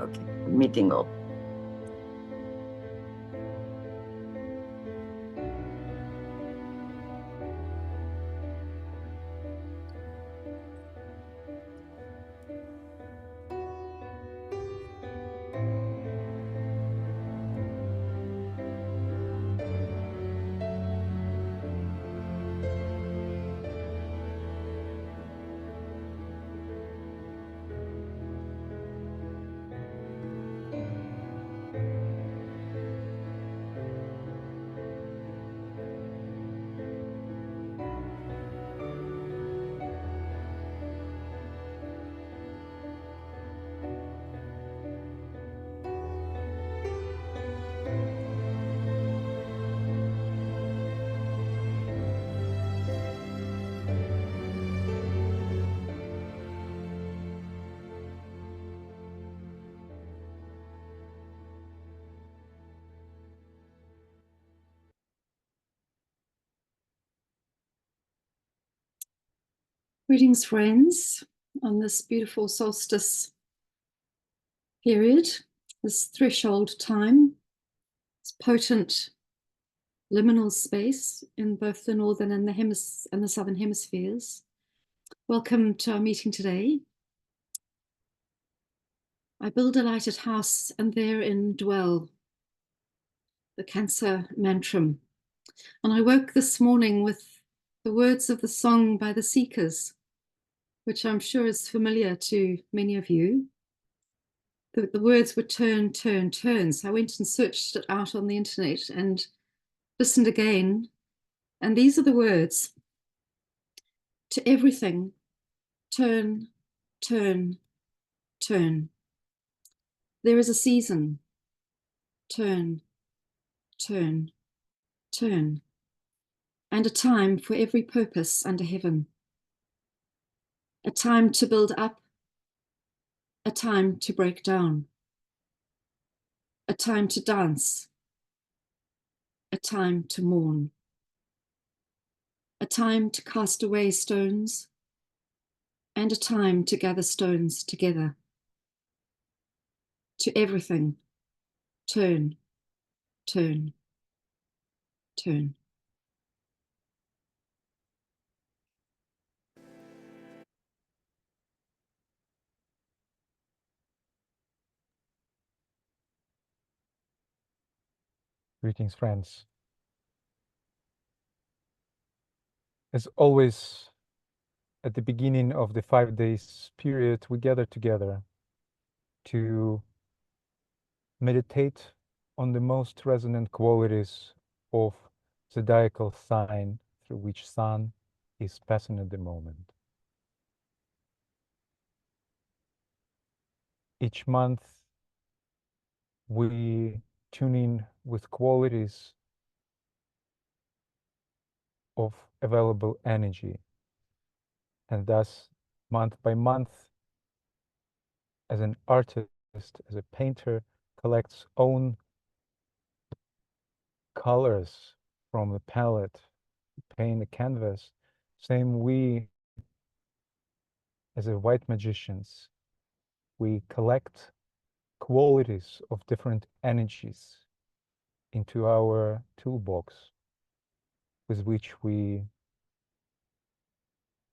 Okay, meeting up. Greetings, friends, on this beautiful solstice period, this threshold time, this potent liminal space in both the northern and the southern hemispheres. Welcome to our meeting today. I build a lighted house and therein dwell, the Cancer mantram. And I woke this morning with the words of the song by the Seekers, which I'm sure is familiar to many of you. The words were turn, turn, turn. So I went and searched it out on the internet and listened again. And these are the words: to everything, turn, turn, turn. There is a season, turn, turn, turn, and a time for every purpose under heaven. A time to build up, a time to break down, a time to dance, a time to mourn, a time to cast away stones, and a time to gather stones together. To everything, turn, turn, turn. Greetings, friends. As always, at the beginning of the 5 days period, we gather together to meditate on the most resonant qualities of zodiacal sign through which sun is passing at the moment. Each month, we tune in with qualities of available energy, and thus, month by month, as an artist, as a painter, collects own colors from the palette, paint the canvas. Same we, as a white magicians, we collect qualities of different energies into our toolbox, with which we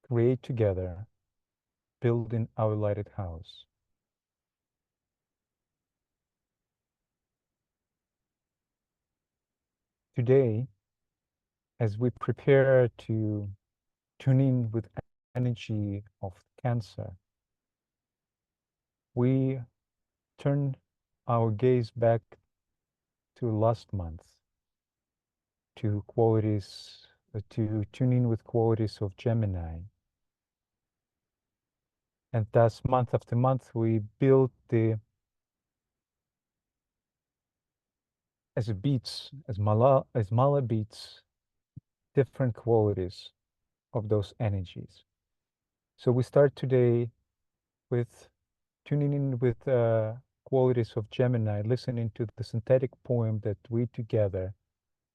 create together, building our lighted house. Today, as we prepare to tune in with energy of Cancer, we turn our gaze back to last month, to qualities, to tune in with qualities of Gemini. And thus, month after month, we build as beats, as mala beats, different qualities of those energies. So we start today with tuning in with qualities of Gemini, listening to the synthetic poem that we together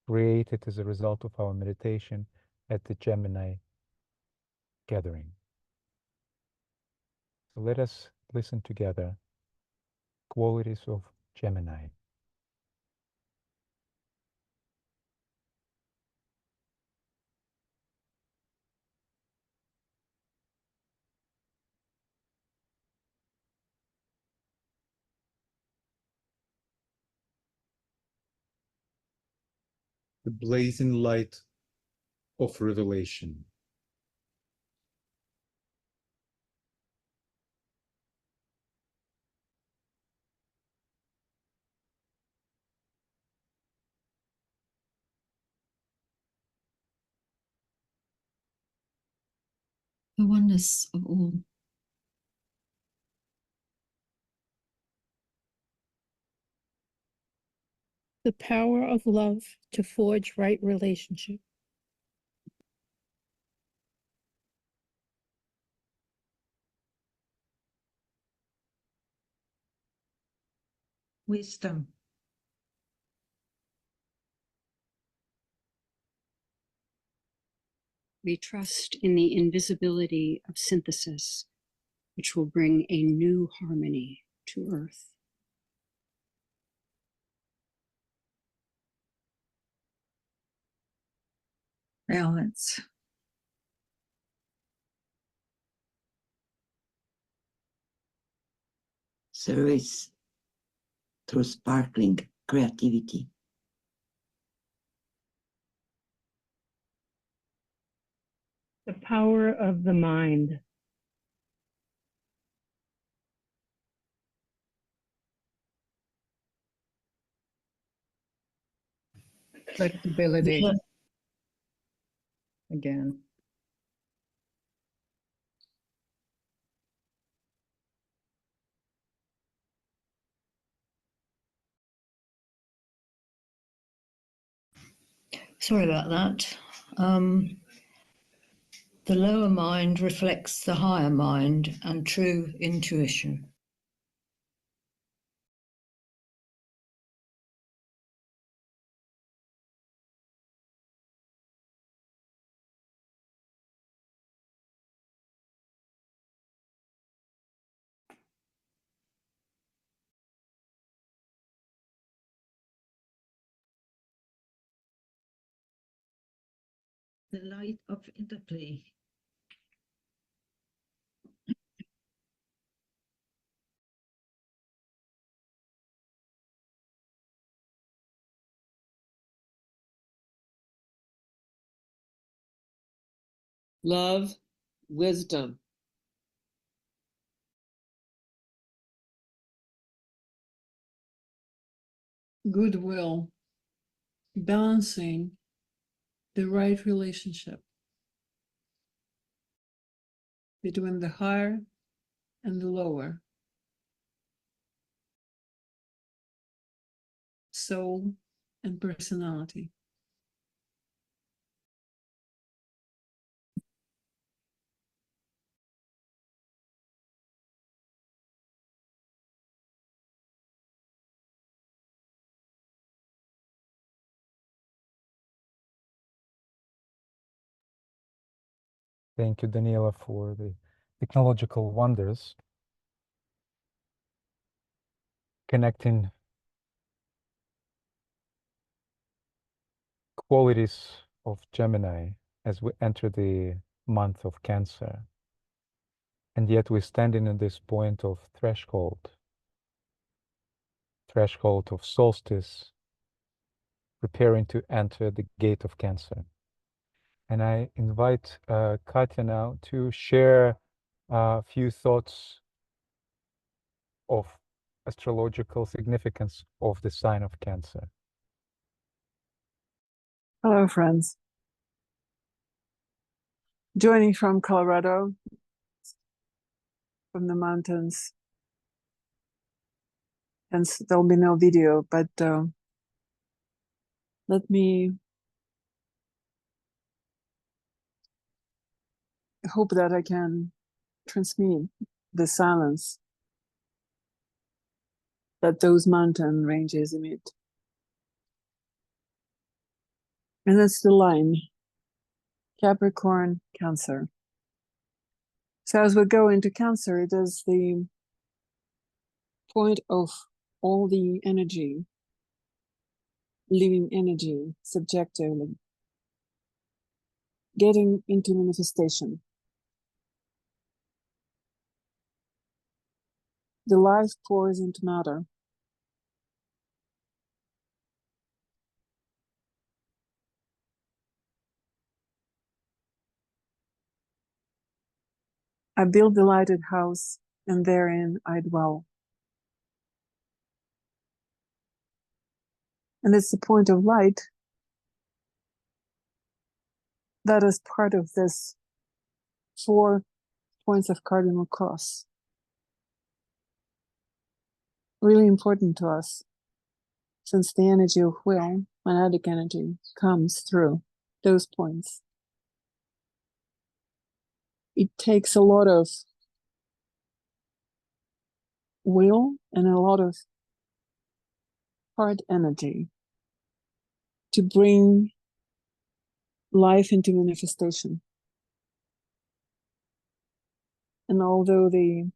created as a result of our meditation at the Gemini gathering. So let us listen together qualities of Gemini. The blazing light of revelation. The oneness of all. The power of love to forge right relationship. Wisdom. We trust in the invisibility of synthesis, which will bring a new harmony to Earth. Balance. Service through sparkling creativity. The power of the mind. Flexibility. Again. Sorry about that. The lower mind reflects the higher mind and true intuition. The light of interplay. Love, wisdom. Goodwill, balancing the right relationship between the higher and the lower, soul and personality. Thank you, Daniela, for the technological wonders. Connecting qualities of Gemini as we enter the month of Cancer. And yet we're standing at this point of threshold of solstice, preparing to enter the gate of Cancer. And I invite Katya now to share a few thoughts of astrological significance of the sign of Cancer. Hello, friends. Joining from Colorado, from the mountains. And there'll be no video, but let me hope that I can transmit the silence that those mountain ranges emit. And that's the line, Capricorn, Cancer. So as we go into Cancer, it is the point of all the energy, living energy, subjectively, getting into manifestation. The life pours into matter. I build the lighted house, and therein I dwell. And it's the point of light that is part of this 4 points of cardinal cross. Really important to us, since the energy of will, monadic energy, comes through those points. It takes a lot of will and a lot of heart energy to bring life into manifestation. And although the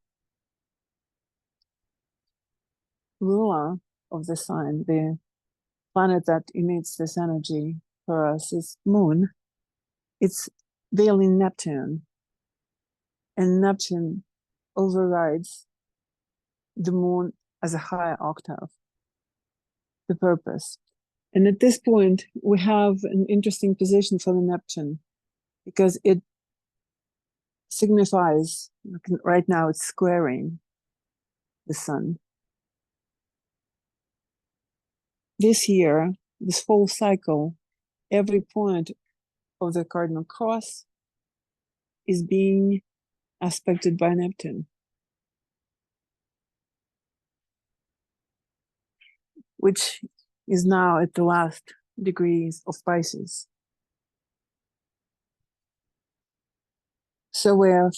ruler of the sign, the planet that emits this energy for us, is Moon, it's veiling Neptune. And Neptune overrides the Moon as a higher octave, the purpose. And at this point, we have an interesting position for the Neptune, because it signifies, right now it's squaring the Sun. This year, this whole cycle, every point of the cardinal cross is being aspected by Neptune, which is now at the last degrees of Pisces. So we're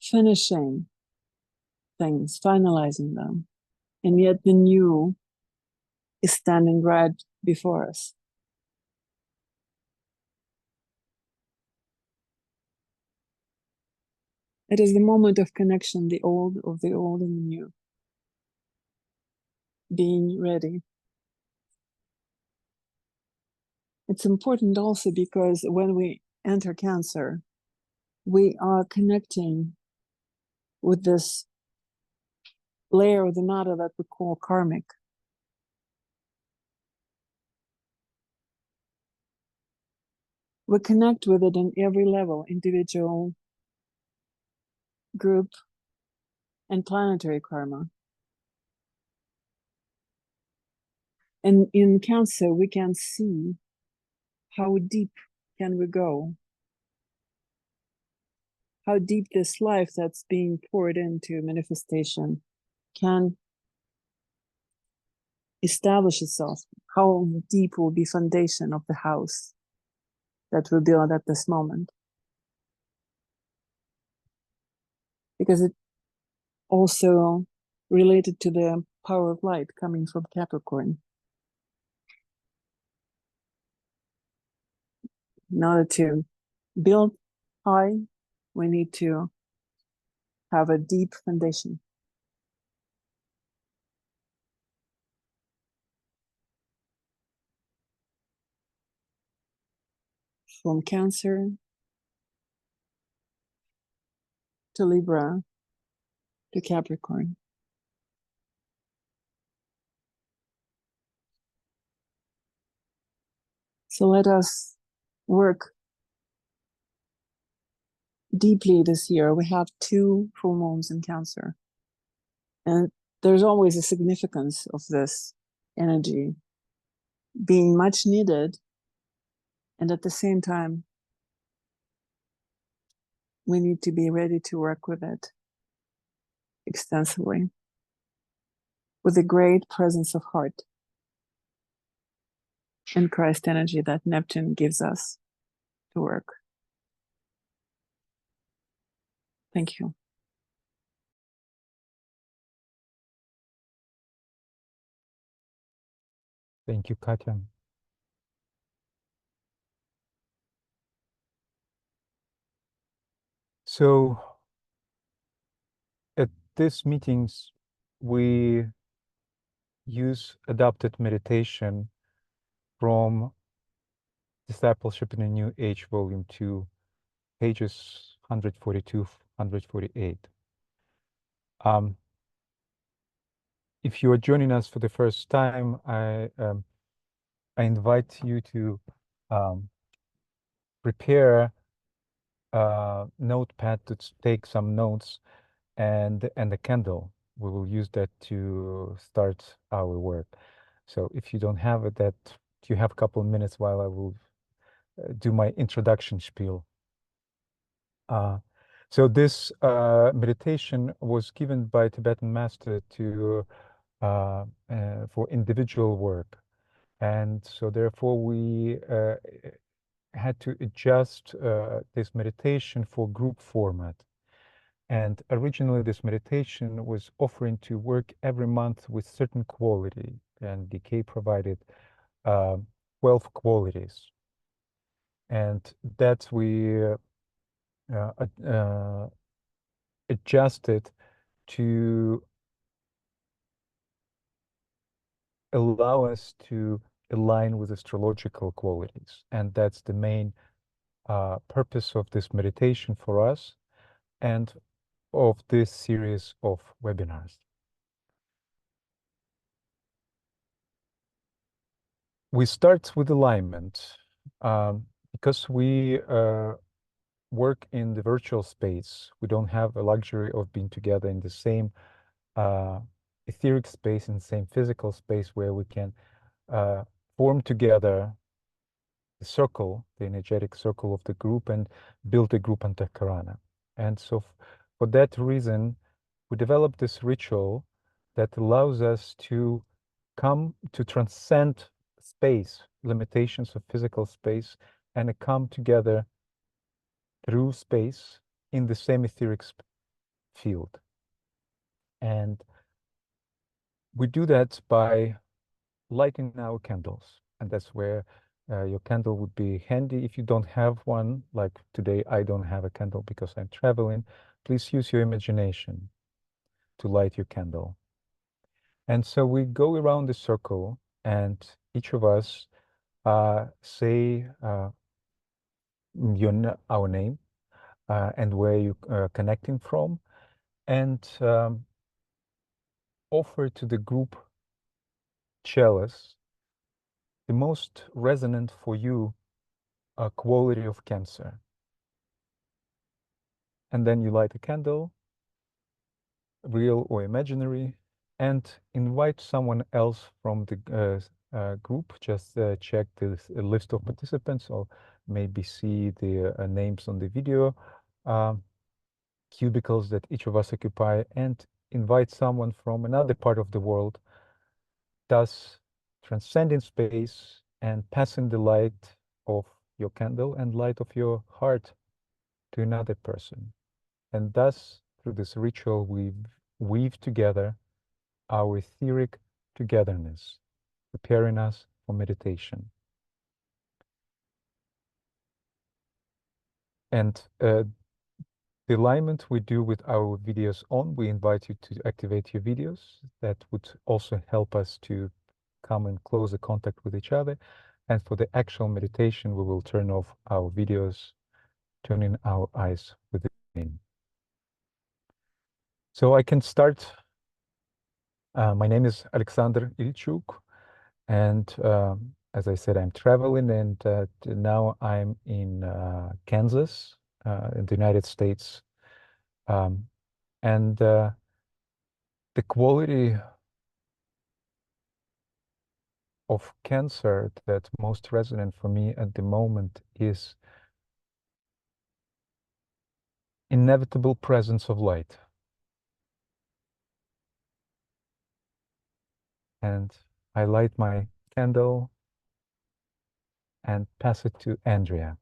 finishing things, finalizing them, and yet the new is standing right before us. It is the moment of connection, the old and the new, being ready. It's important also because when we enter Cancer, we are connecting with this layer of the matter that we call karmic. We connect with it on every level, individual, group, and planetary karma. And in Cancer, we can see how deep can we go, how deep this life that's being poured into manifestation can establish itself, how deep will be foundation of the house that we build at this moment. Because it also related to the power of light coming from Capricorn. In order to build high, we need to have a deep foundation. From Cancer to Libra to Capricorn. So let us work deeply this year. We have 2 full moons in Cancer. And there's always a significance of this energy being much needed. And at the same time, we need to be ready to work with it extensively, with a great presence of heart and Christ energy that Neptune gives us to work. Thank you. Thank you, Katya. So these meetings, we use adapted meditation from Discipleship in a New Age, Volume 2, pages 142, 148. If you are joining us for the first time, I invite you to prepare a notepad to take some notes and a candle. We will use that to start our work. So if you don't have it, that you have a couple of minutes while I will do my introduction spiel. So this meditation was given by a Tibetan master to for individual work, and so therefore we had to adjust this meditation for group format. And originally, this meditation was offering to work every month with certain quality, and DK provided 12 qualities, and that we adjusted to allow us to align with astrological qualities. And that's the main purpose of this meditation for us and of this series of webinars. We start with alignment because we work in the virtual space. We don't have a luxury of being together in the same etheric space, in the same physical space where we can form together the circle, the energetic circle of the group, and build a group antakarana. And so for that reason, we developed this ritual that allows us to come to transcend space, limitations of physical space, and come together through space in the same etheric field. And we do that by lighting our candles. And that's where your candle would be handy. If you don't have one, like today, I don't have a candle because I'm traveling, please use your imagination to light your candle. And so we go around the circle, and each of us say our name and where you're connecting from, and offer to the group chalice the most resonant for you quality of Cancer. And then you light a candle, real or imaginary, and invite someone else from the group. Just check the list of participants, or maybe see the names on the video cubicles that each of us occupy, and invite someone from another part of the world, thus transcending space and passing the light of your candle and light of your heart to another person. And thus, through this ritual, we weave together our etheric togetherness, preparing us for meditation. And the alignment we do with our videos on, we invite you to activate your videos. That would also help us to come in closer contact with each other. And for the actual meditation, we will turn off our videos, turning our eyes within. So I can start. My name is Alexander Ilchuk, and as I said, I'm traveling, and now I'm in Kansas, in the United States. And the quality of Cancer that's most resonant for me at the moment is inevitable presence of light. And I light my candle and pass it to Andrea.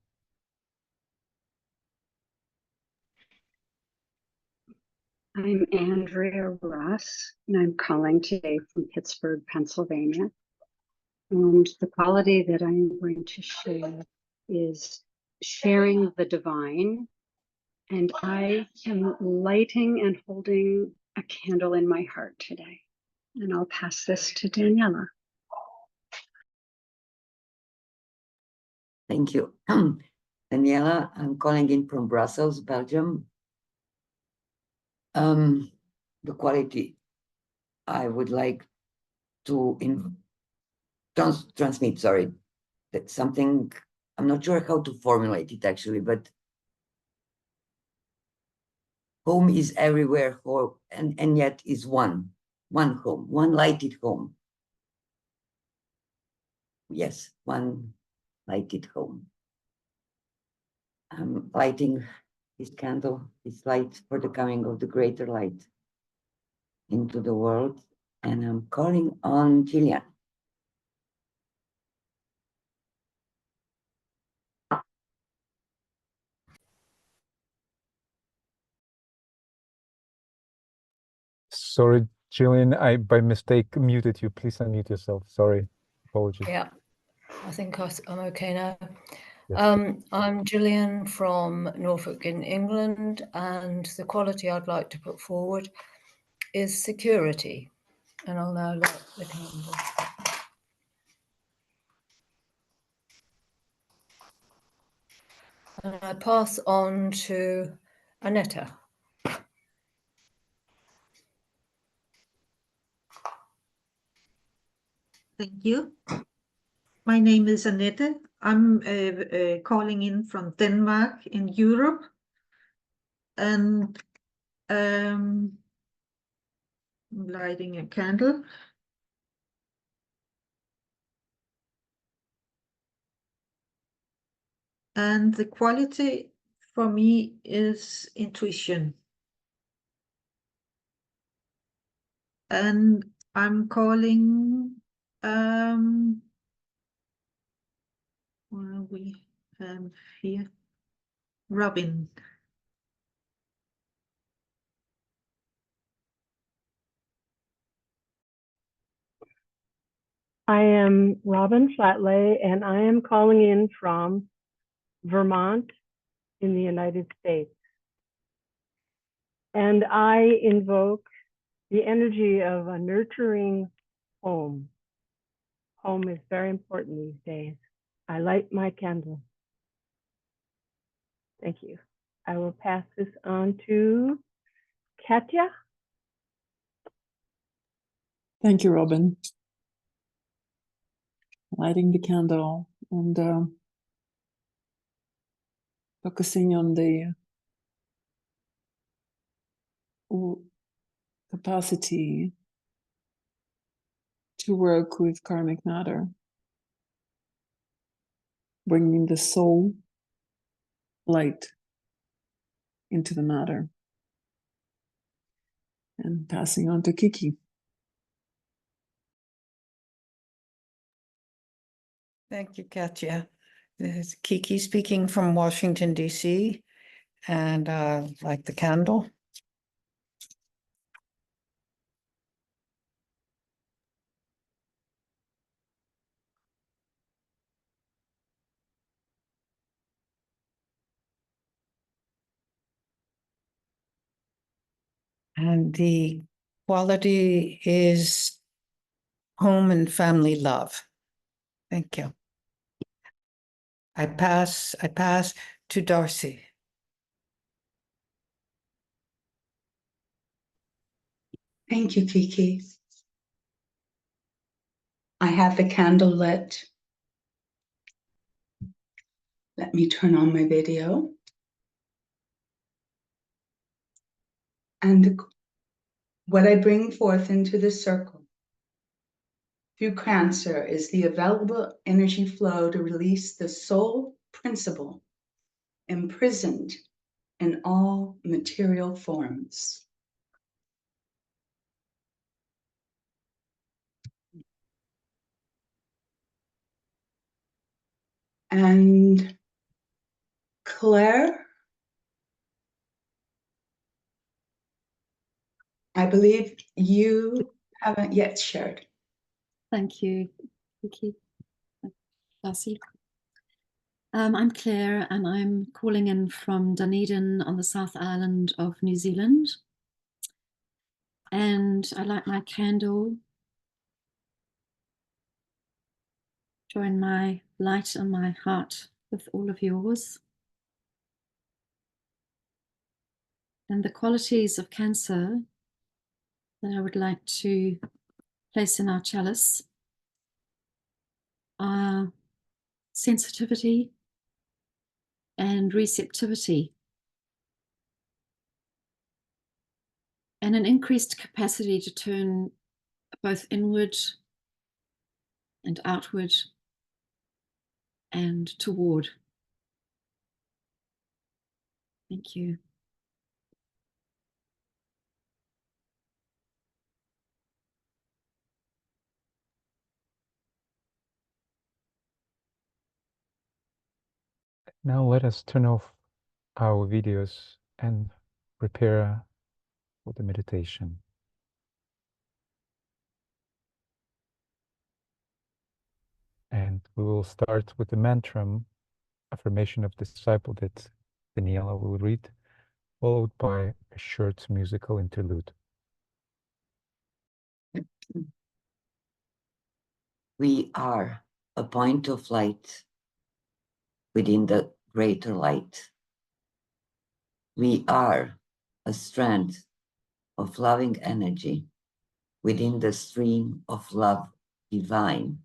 I'm Andrea Ross, and I'm calling today from Pittsburgh, Pennsylvania. And the quality that I'm going to share is sharing the divine. And I am lighting and holding a candle in my heart today. And I'll pass this to Daniela. Thank you. Daniela, I'm calling in from Brussels, Belgium. The quality I would like to transmit, sorry, that something, I'm not sure how to formulate it actually, but home is everywhere, and yet is one home, one lighted home. Yes, one lighted home. I'm lighting this candle, this light for the coming of the greater light into the world, and I'm calling on Jillian. Sorry, Jillian, I by mistake muted you. Please unmute yourself. Sorry, apologies. Yeah, I think I'm okay now. Yes. I'm Gillian from Norfolk in England, and the quality I'd like to put forward is security. And I'll now light the candle. And I pass on to Aneta. Thank you. My name is Annette. I'm calling in from Denmark in Europe. And I'm lighting a candle. And the quality for me is intuition. And I'm calling, where we have here, Robin. I am Robin Flatley, and I am calling in from Vermont in the United States. And I invoke the energy of a nurturing home. Home is very important these days. I light my candle. Thank you. I will pass this on to Katja. Thank you, Robin. Lighting the candle and focusing on the capacity to work with karmic matter, bringing the soul light into the matter, and passing on to Kiki. Thank you, Katja. This is Kiki speaking from Washington, D.C., and like the candle. And the quality is home and family love. Thank you. I pass to Darcy. Thank you, Kiki. I have the candle lit. Let me turn on my video. And what I bring forth into the circle through Cancer is the available energy flow to release the soul principle imprisoned in all material forms. And Claire, I believe you haven't yet shared. Thank you, Vicky. Darcy. I'm Claire, and I'm calling in from Dunedin on the South Island of New Zealand. And I light my candle, join my light and my heart with all of yours. And the qualities of Cancer that I would like to place in our chalice are sensitivity and receptivity, and an increased capacity to turn both inward and outward and toward. Thank you. Now let us turn off our videos and prepare for the meditation. And we will start with the mantra, affirmation of disciple, that Daniela will read, followed by a short musical interlude. We are a point of light within the greater light. We are a strand of loving energy within the stream of love divine.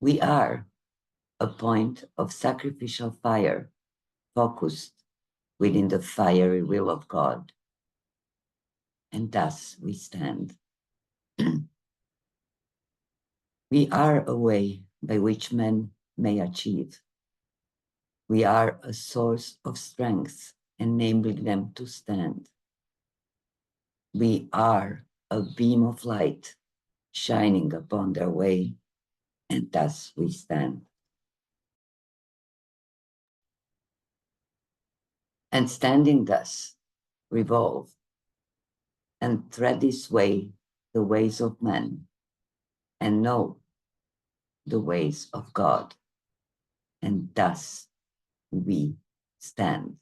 We are a point of sacrificial fire focused within the fiery will of God. And thus we stand. We are a way by which men may achieve. We are a source of strength, enabling them to stand. We are a beam of light shining upon their way, and thus we stand. And standing thus, revolve and thread this way the ways of men, and know the ways of God, and thus we stand.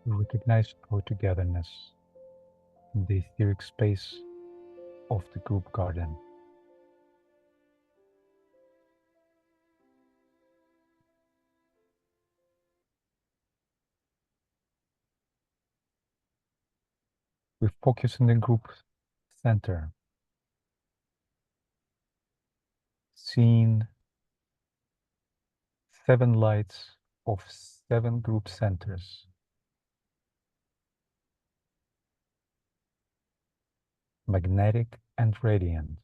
We recognize our togetherness in the etheric space of the group garden. We focus on the group center, seen 7 lights of 7 group centers. Magnetic and radiant.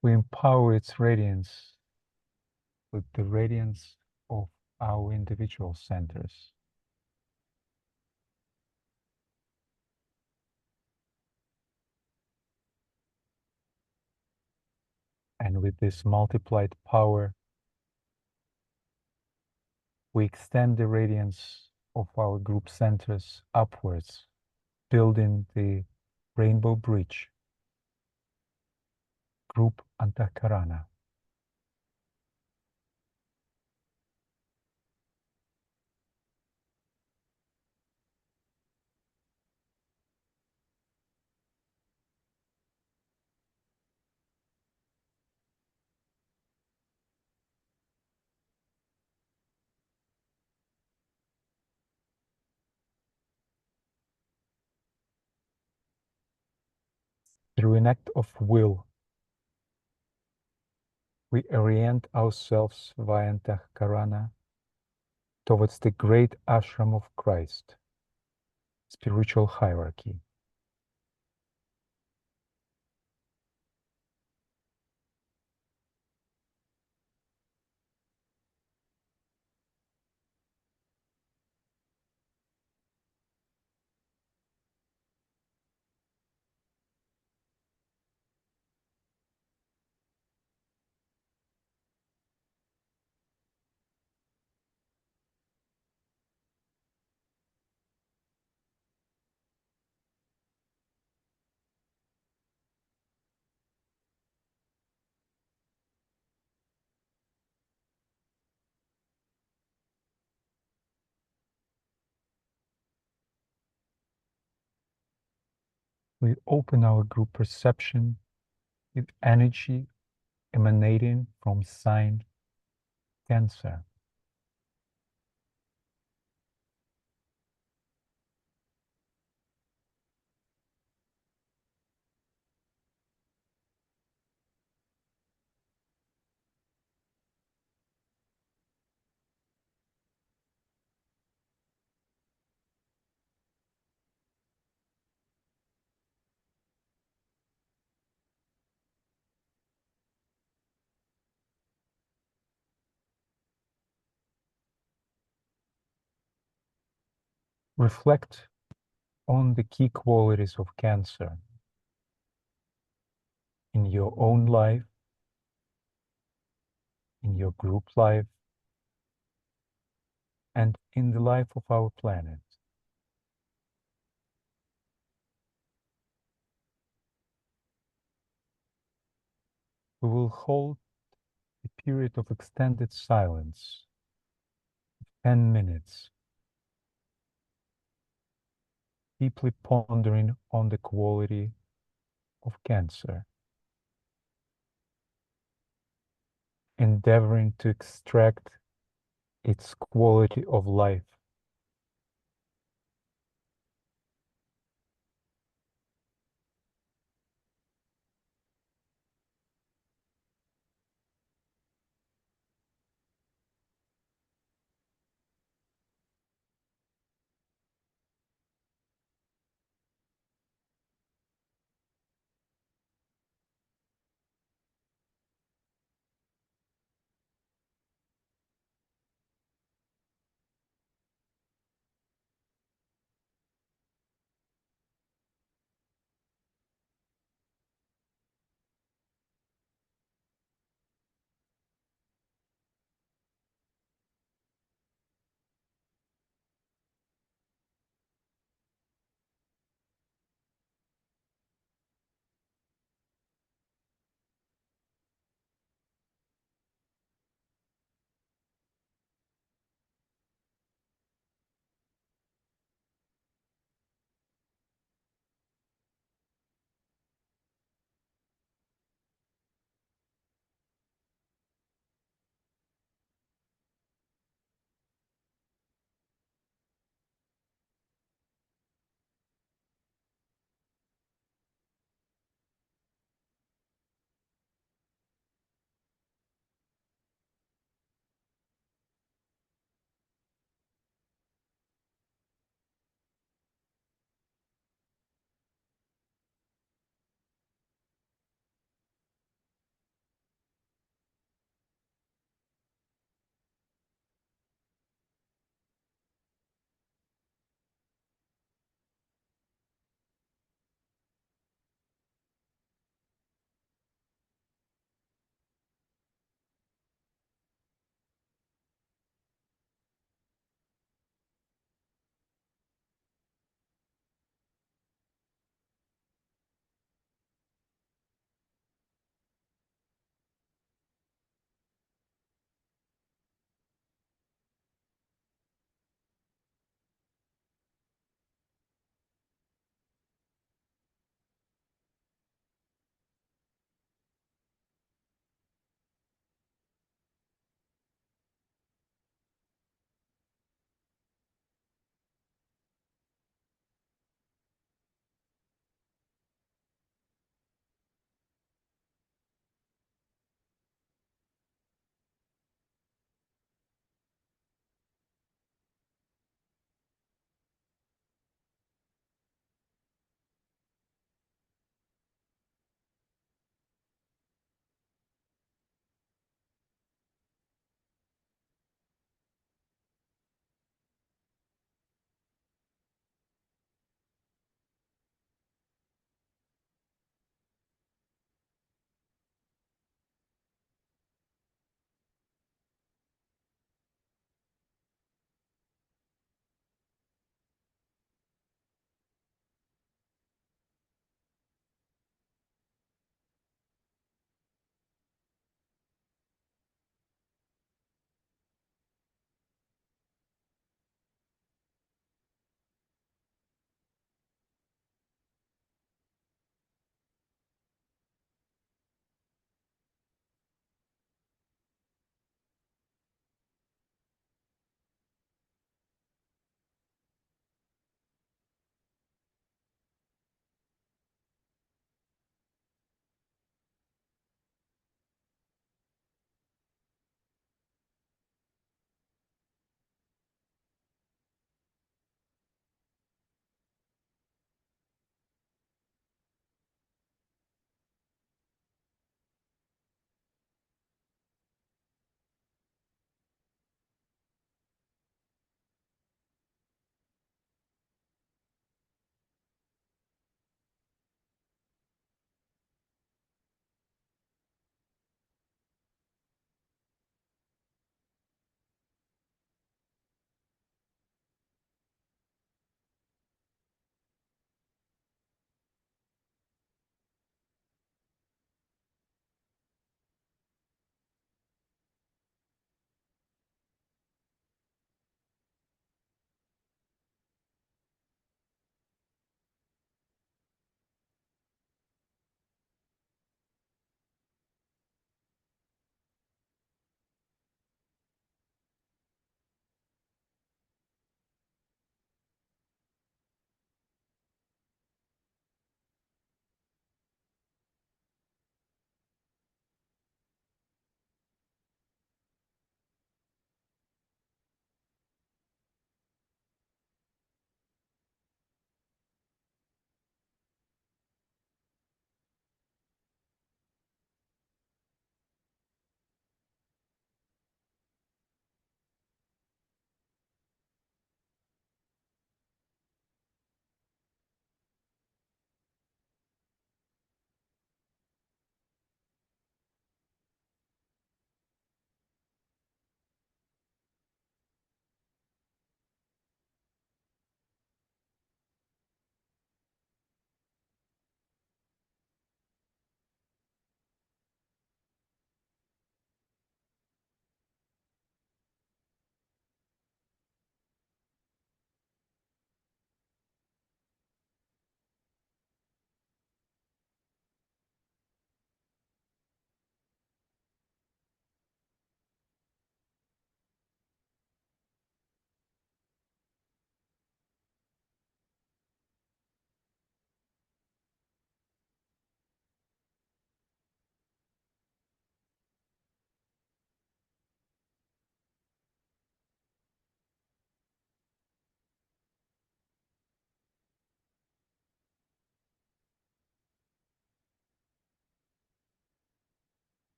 We empower its radiance with the radiance of our individual centers. And with this multiplied power, we extend the radiance of our group centers upwards, building the rainbow bridge, group Antakarana. Through an act of will, we orient ourselves via Antakarana towards the great ashram of Christ, spiritual hierarchy. We open our group perception with energy emanating from sign Cancer. Reflect on the key qualities of Cancer in your own life, in your group life, and in the life of our planet. We will hold a period of extended silence, 10 minutes, deeply pondering on the quality of Cancer, endeavoring to extract its quality of life.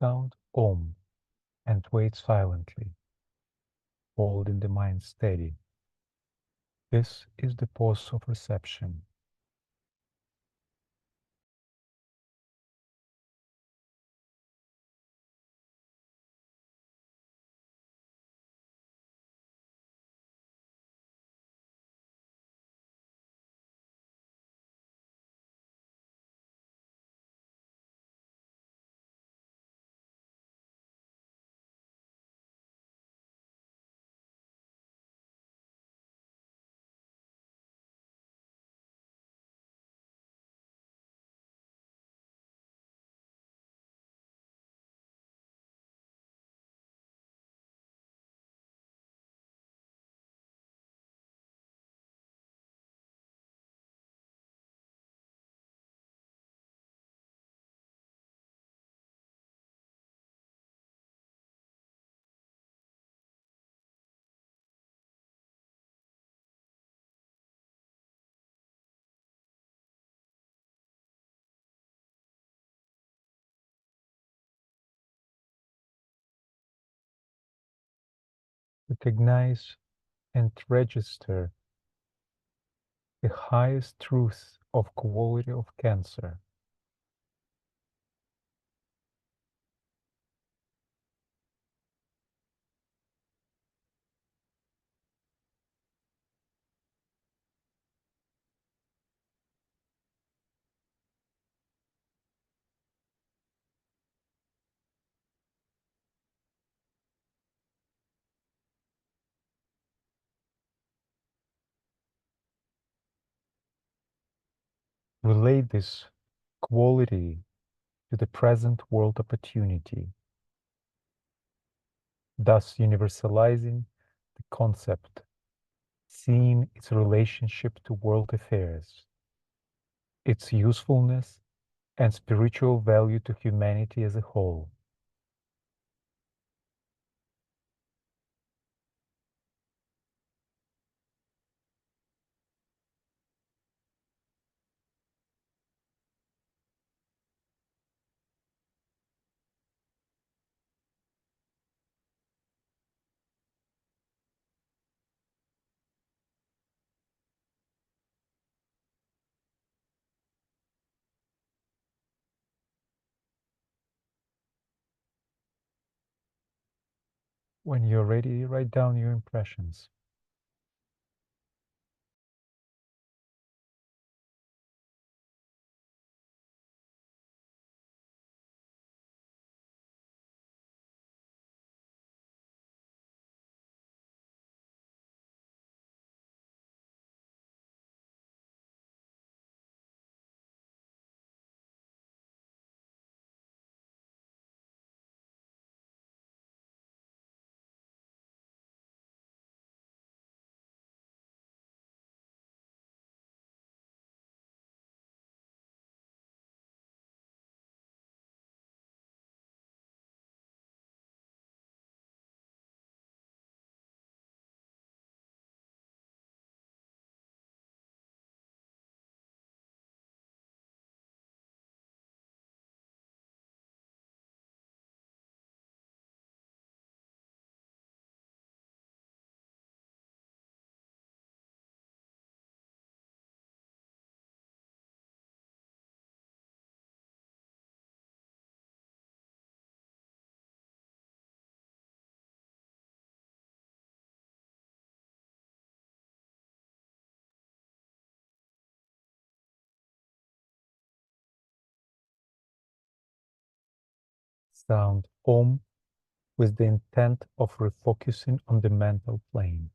Sound Om and wait silently, holding the mind steady. This is the pause of reception. Recognize and register the highest truth of quality of Cancer. Relate this quality to the present world opportunity, thus universalizing the concept, seeing its relationship to world affairs, its usefulness and spiritual value to humanity as a whole. When you're ready, write down your impressions. Sound Om with the intent of refocusing on the mental plane.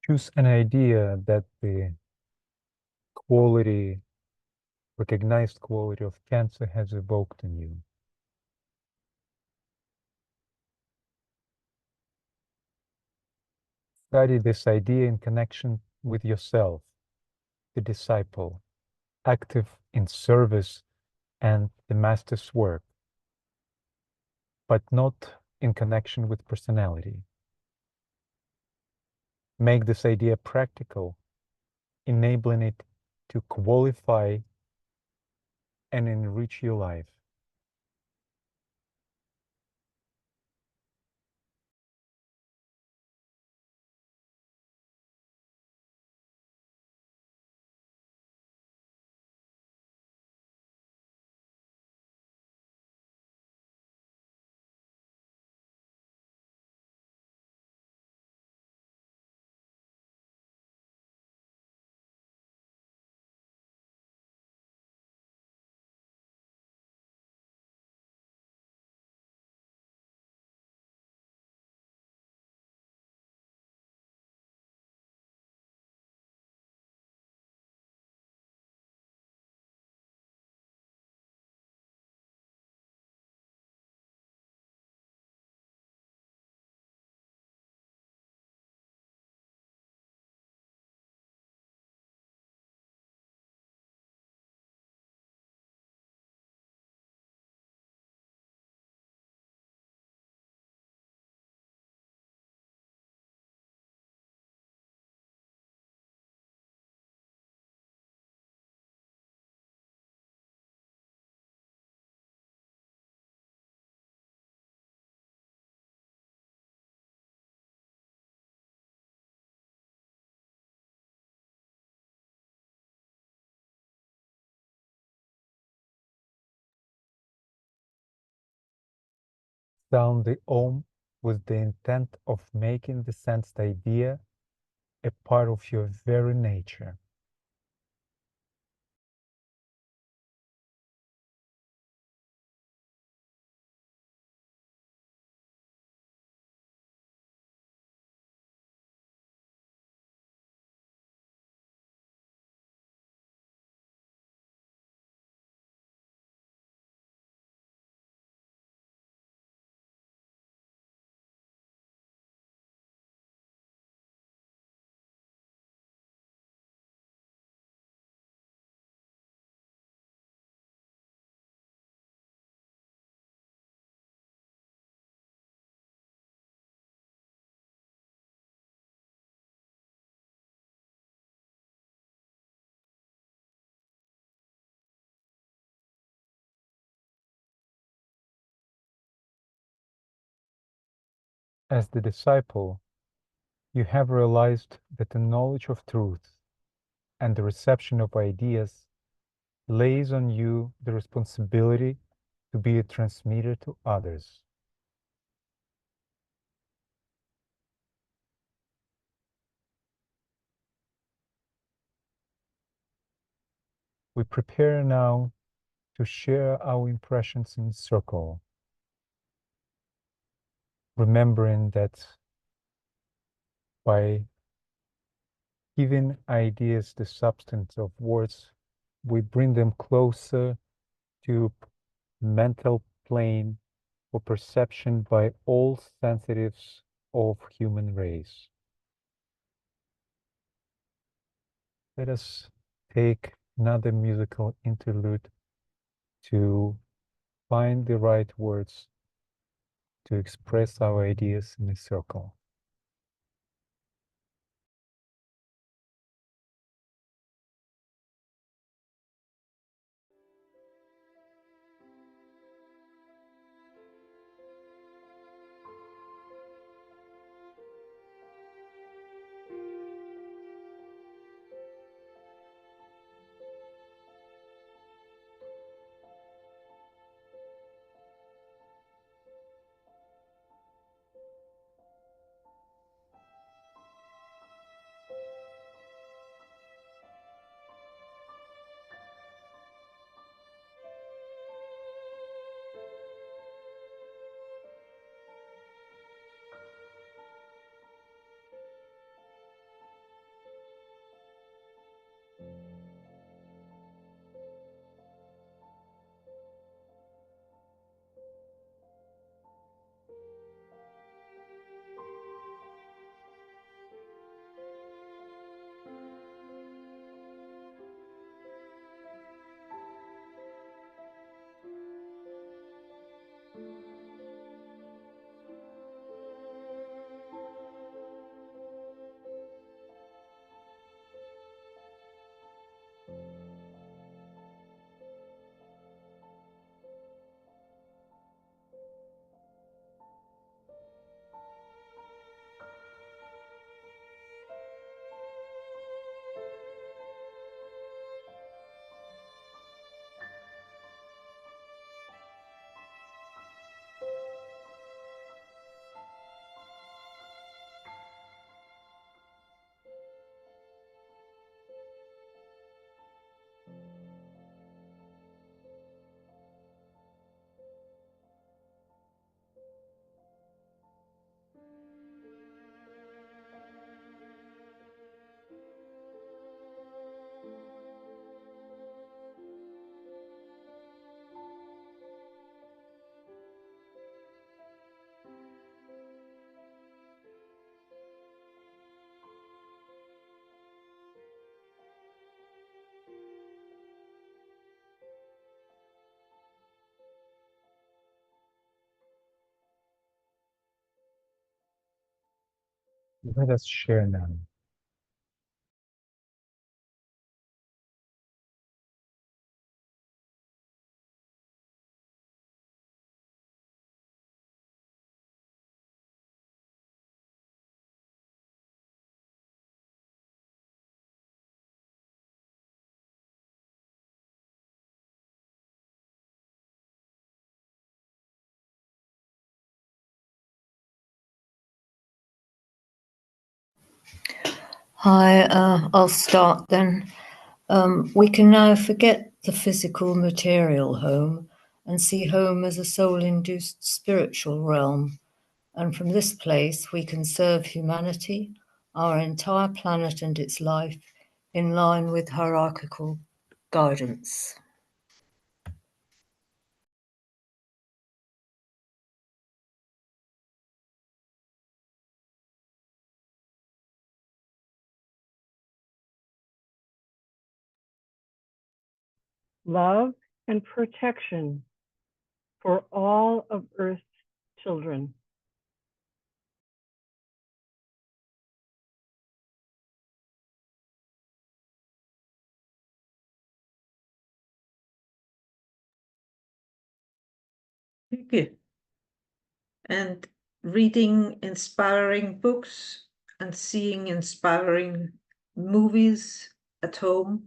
Choose an idea that the quality, recognized quality of Cancer has evoked in you. Study this idea in connection with yourself, the disciple, active in service and the master's work, but not in connection with personality. Make this idea practical, enabling it to qualify and enrich your life. Sound the Om with the intent of making the sensed idea a part of your very nature. As the disciple, you have realized that the knowledge of truth and the reception of ideas lays on you the responsibility to be a transmitter to others. We prepare now to share our impressions in the circle, remembering that by giving ideas the substance of words, we bring them closer to mental plane for perception by all sensitives of human race. Let us take another musical interlude to find the right words to express our ideas in a circle. Let us share now. Hi, I'll start then. We can now forget the physical material home and see home as a soul-induced spiritual realm. And from this place, we can serve humanity, our entire planet and its life, in line with hierarchical guidance. Love and protection for all of Earth's children. Hygge. And reading inspiring books and seeing inspiring movies at home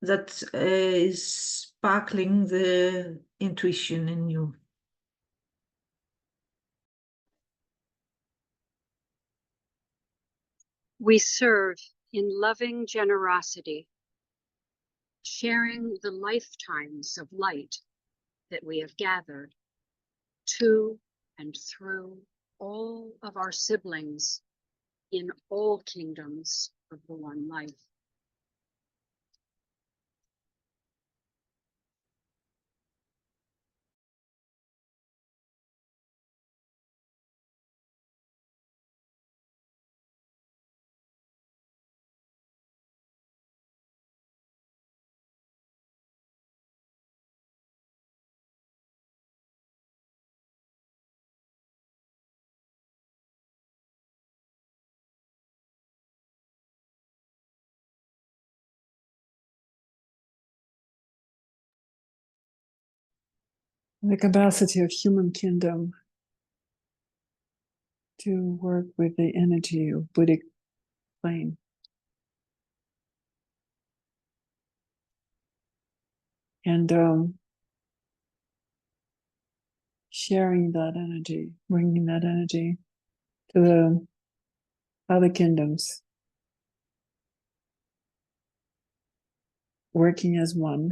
that is sparkling the intuition in you. We serve in loving generosity, sharing the lifetimes of light that we have gathered to and through all of our siblings in all kingdoms of the one life. The capacity of human kingdom to work with the energy of Buddhic plane. And sharing that energy, bringing that energy to the other kingdoms, working as one.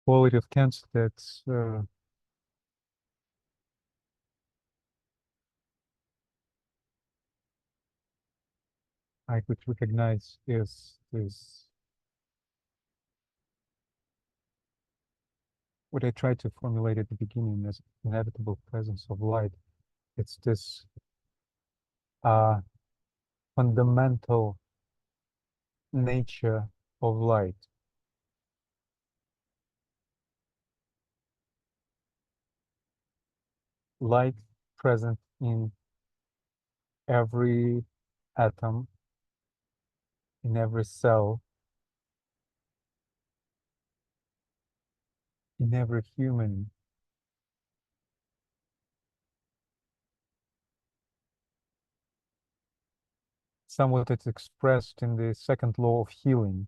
Quality of cancer that's I could recognize is what I tried to formulate at the beginning as inevitable presence of light. It's this fundamental nature of light. Light present in every atom, in every cell, in every human. Somewhat it's expressed in the second law of healing.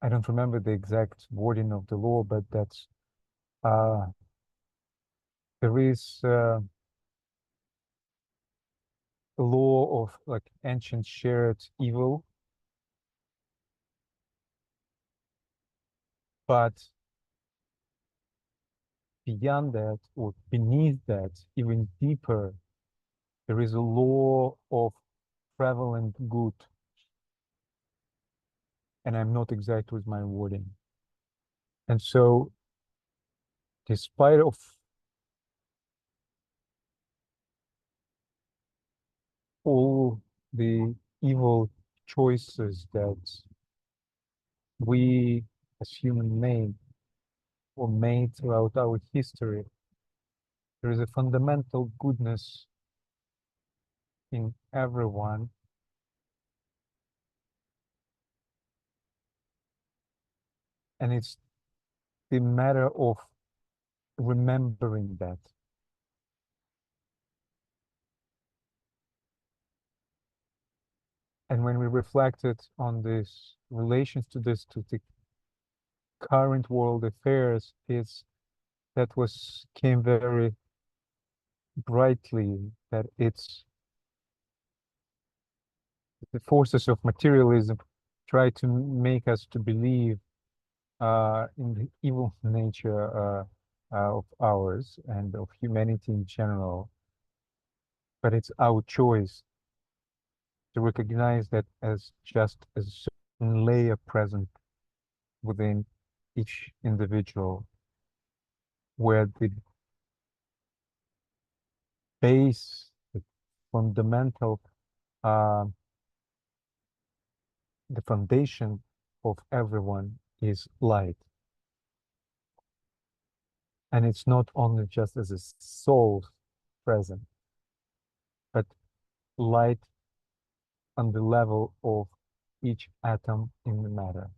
I don't remember the exact wording of the law, but that's there is a law of like ancient shared evil, but beyond that or beneath that, even deeper, there is a law of prevalent good. And I'm not exact with my wording. And so, despite of all the evil choices that we as human made or made throughout our history, there is a fundamental goodness in everyone. And it's the matter of remembering that. And when we reflected on this relations to this, to the current world affairs, came very brightly that it's the forces of materialism try to make us to believe in the evil nature of ours and of humanity in general. But it's our choice to recognize that as just a certain layer present within each individual, where the base, the fundamental, uh, the foundation of everyone is light. And it's not only just as a soul present, but light on the level of each atom in the matter.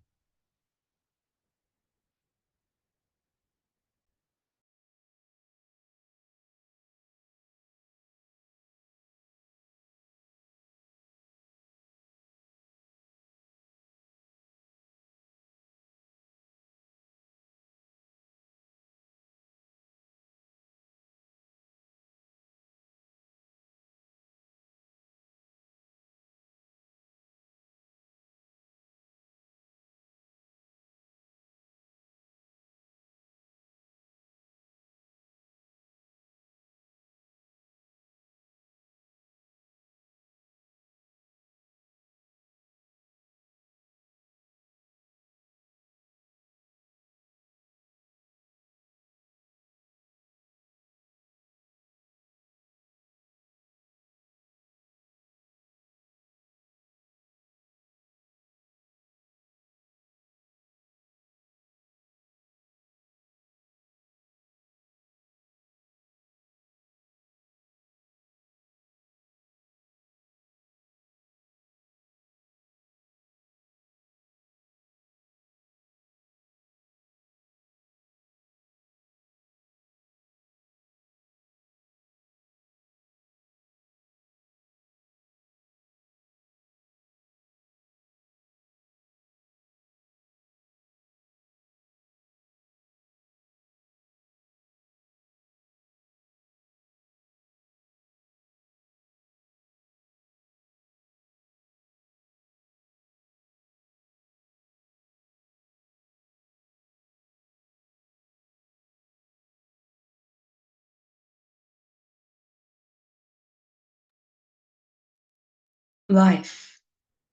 Life,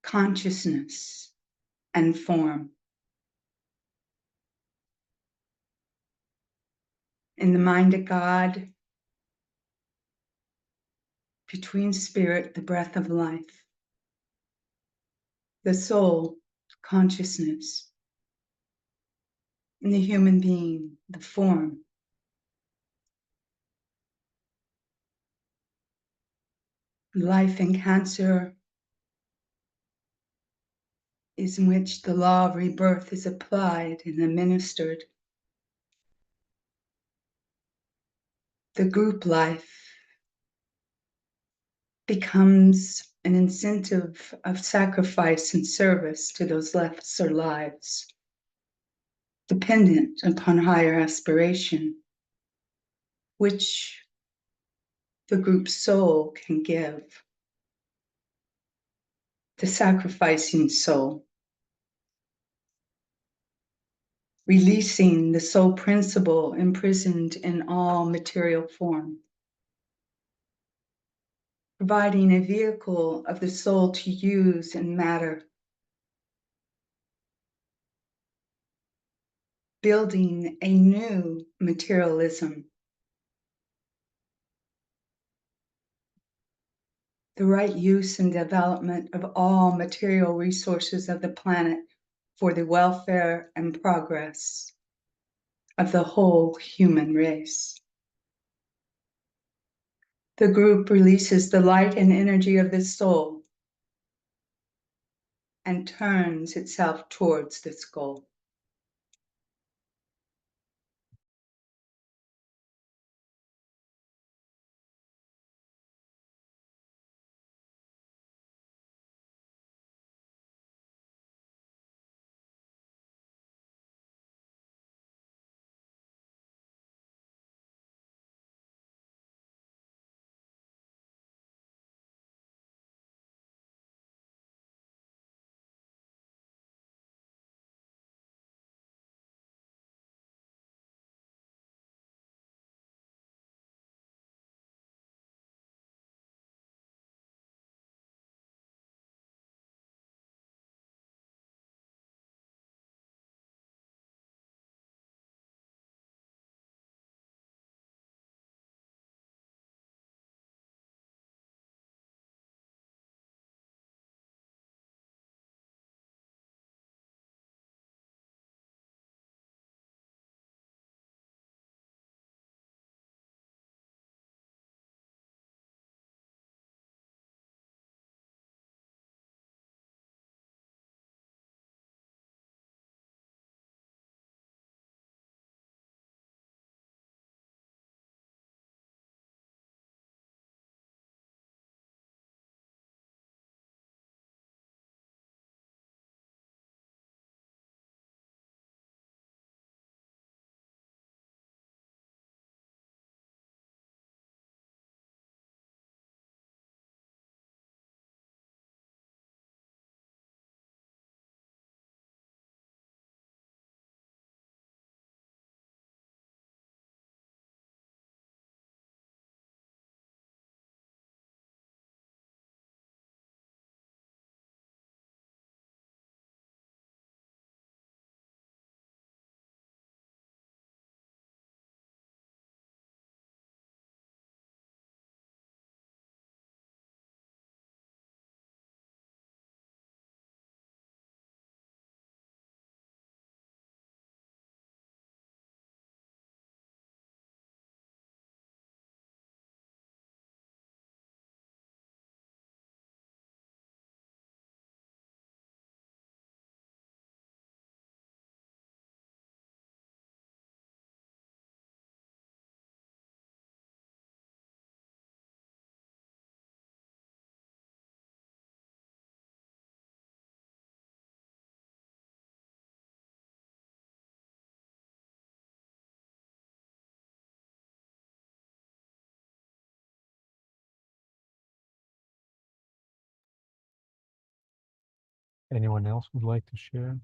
consciousness, and form. In the mind of God, between spirit, the breath of life, the soul, consciousness, in the human being, the form. Life in Cancer is in which the law of rebirth is applied and administered. The group life becomes an incentive of sacrifice and service to those lesser lives, dependent upon higher aspiration, which the group soul can give. The sacrificing soul, releasing the soul principle imprisoned in all material form, providing a vehicle of the soul to use in matter, building a new materialism, the right use and development of all material resources of the planet for the welfare and progress of the whole human race. The group releases the light and energy of the soul and turns itself towards this goal. Anyone else would like to share?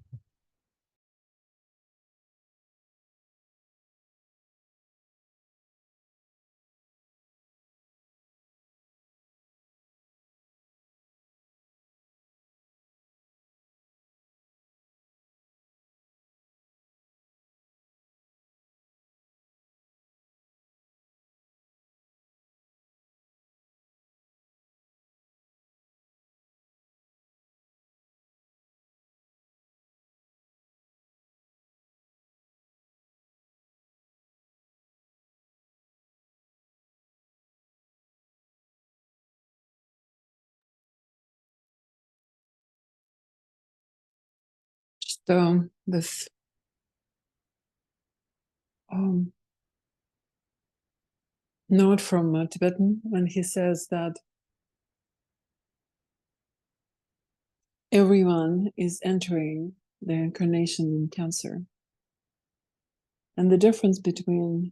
this note from Tibetan when he says that everyone is entering the incarnation in Cancer. And the difference between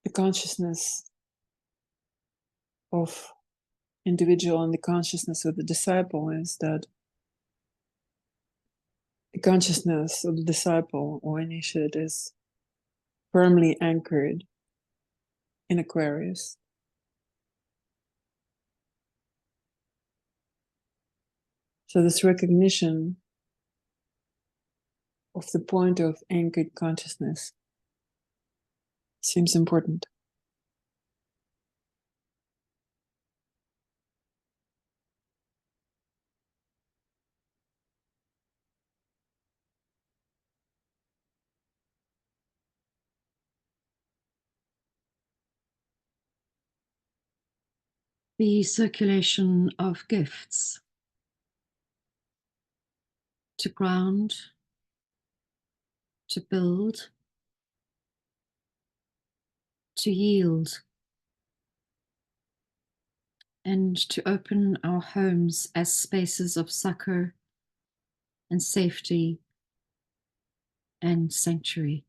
the consciousness of individual and the consciousness of the disciple is that the consciousness of the disciple or initiate is firmly anchored in Aquarius. So this recognition of the point of anchored consciousness seems important. The circulation of gifts to ground, to build, to yield, and to open our homes as spaces of succor and safety and sanctuary.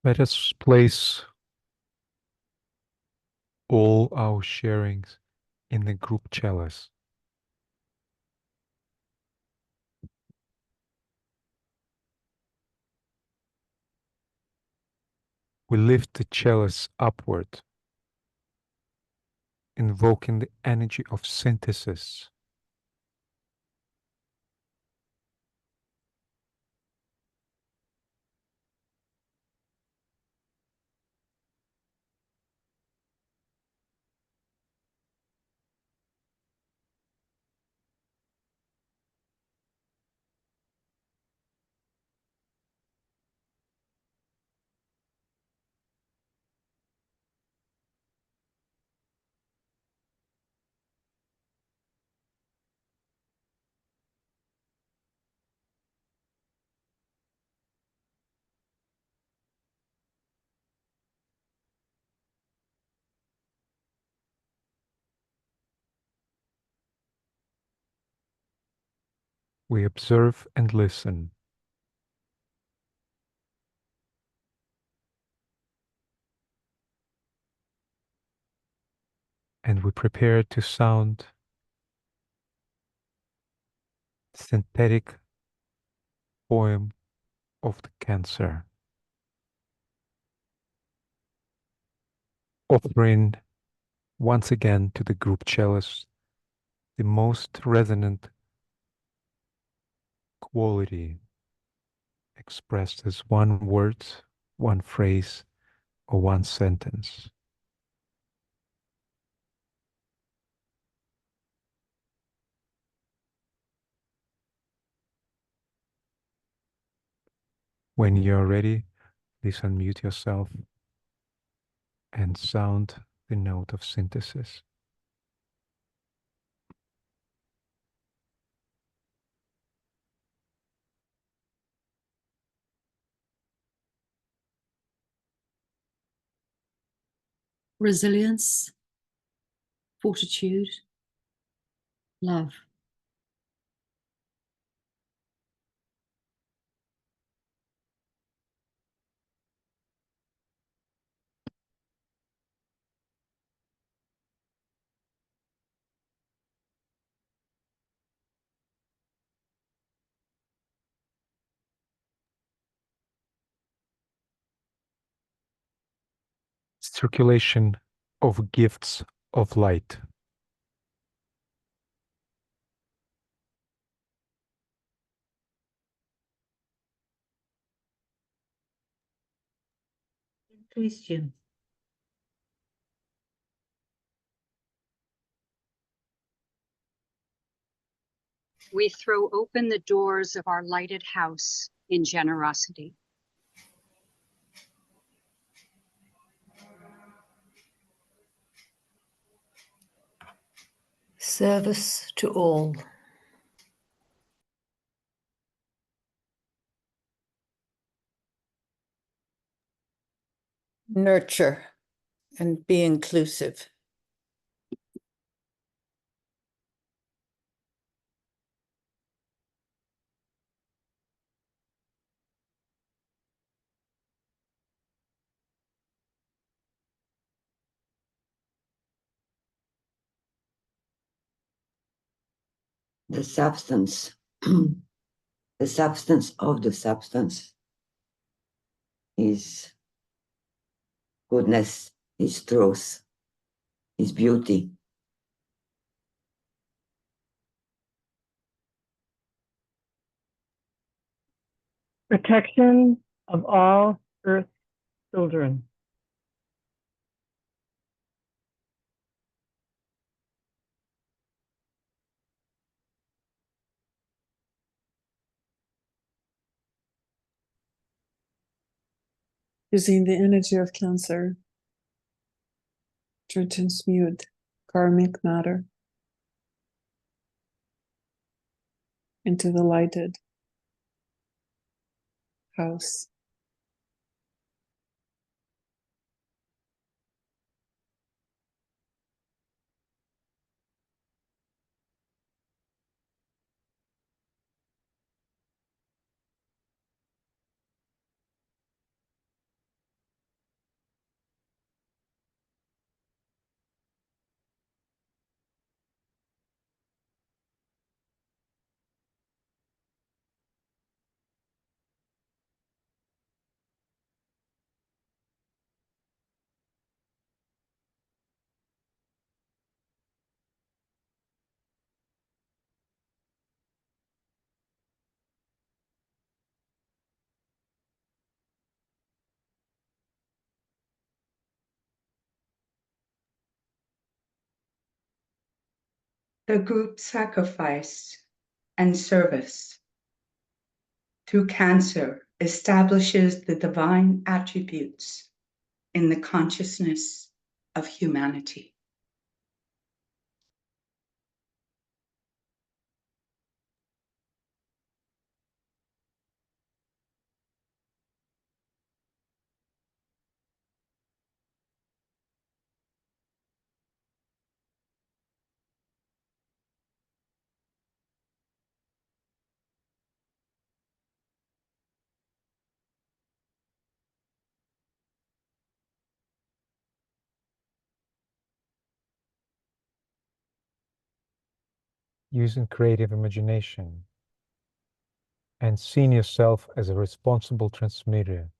Let us place all our sharings in the group chalice. We lift the chalice upward, invoking the energy of synthesis. We observe and listen. And we prepare to sound synthetic poem of the Cancer, offering once again to the group chalice the most resonant quality expressed as one word, one phrase, or one sentence. When you're ready, please unmute yourself and sound the note of synthesis. Resilience, fortitude, love. Circulation of gifts of light. Intuition. We throw open the doors of our lighted house in generosity. Service to all. Nurture and be inclusive. The substance, the substance of the substance is goodness, is truth, is beauty. Protection of all Earth children. Using the energy of Cancer to transmute karmic matter into the lighted house. The group sacrifice and service through Cancer establishes the divine attributes in the consciousness of humanity. Using creative imagination and seeing yourself as a responsible transmitter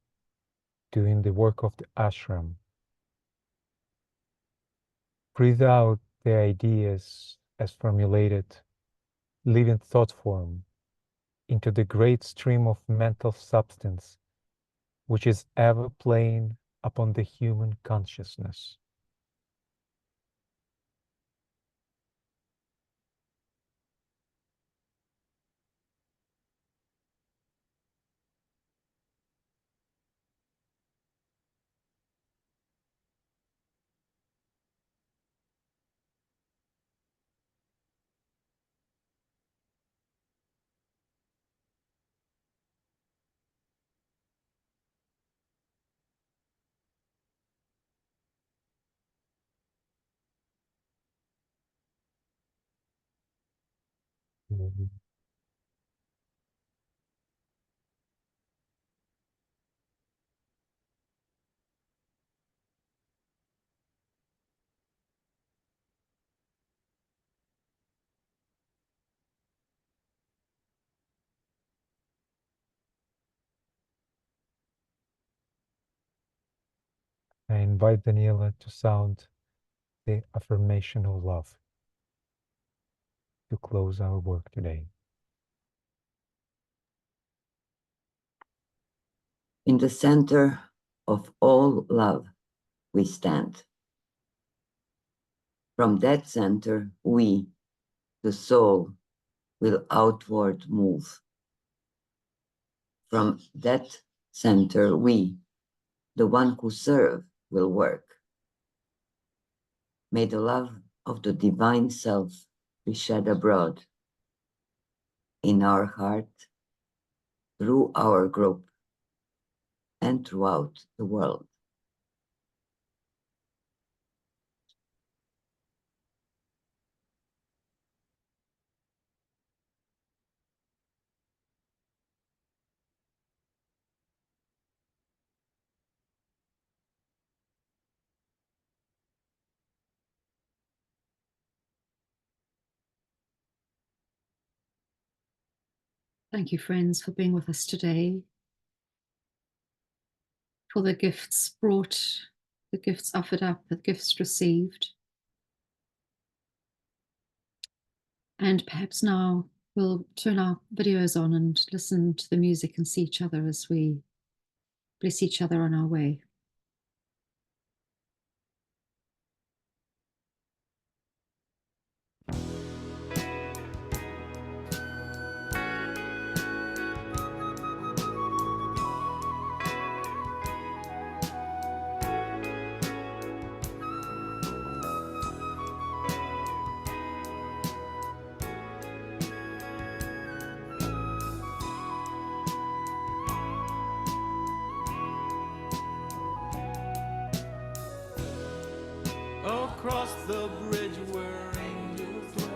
doing the work of the ashram. Breathe out the ideas as formulated, live in thought form into the great stream of mental substance which is ever playing upon the human consciousness. I invite Daniela to sound the affirmation of love to close our work today. In the center of all love, we stand. From that center, we, the soul, will outward move. From that center, we, the one who serve, will work. May the love of the divine self be shed abroad in our heart, through our group, and throughout the world. Thank you, friends, for being with us today, for the gifts brought, the gifts offered up, the gifts received. And perhaps now we'll turn our videos on and listen to the music and see each other as we bless each other on our way. Across the bridge where angels dwell.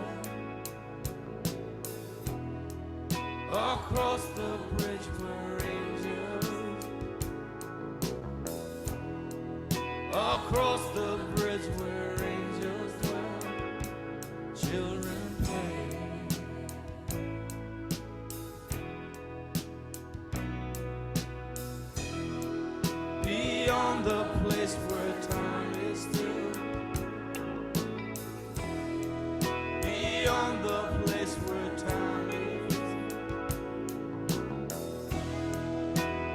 Across the bridge where angels. Across the bridge where angels dwell. Children play. Beyond the place where time is still. Beyond the place where time is.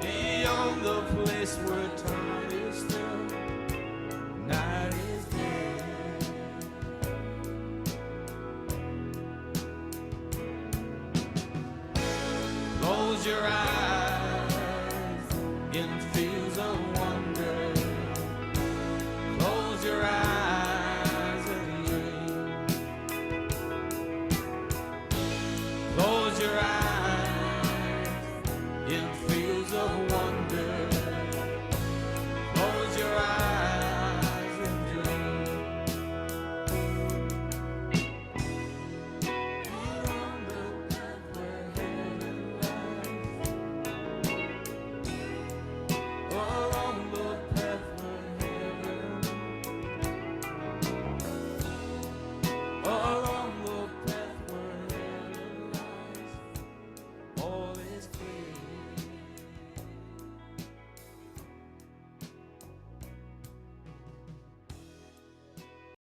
Beyond the place where time is still. Night is day. Close your eyes.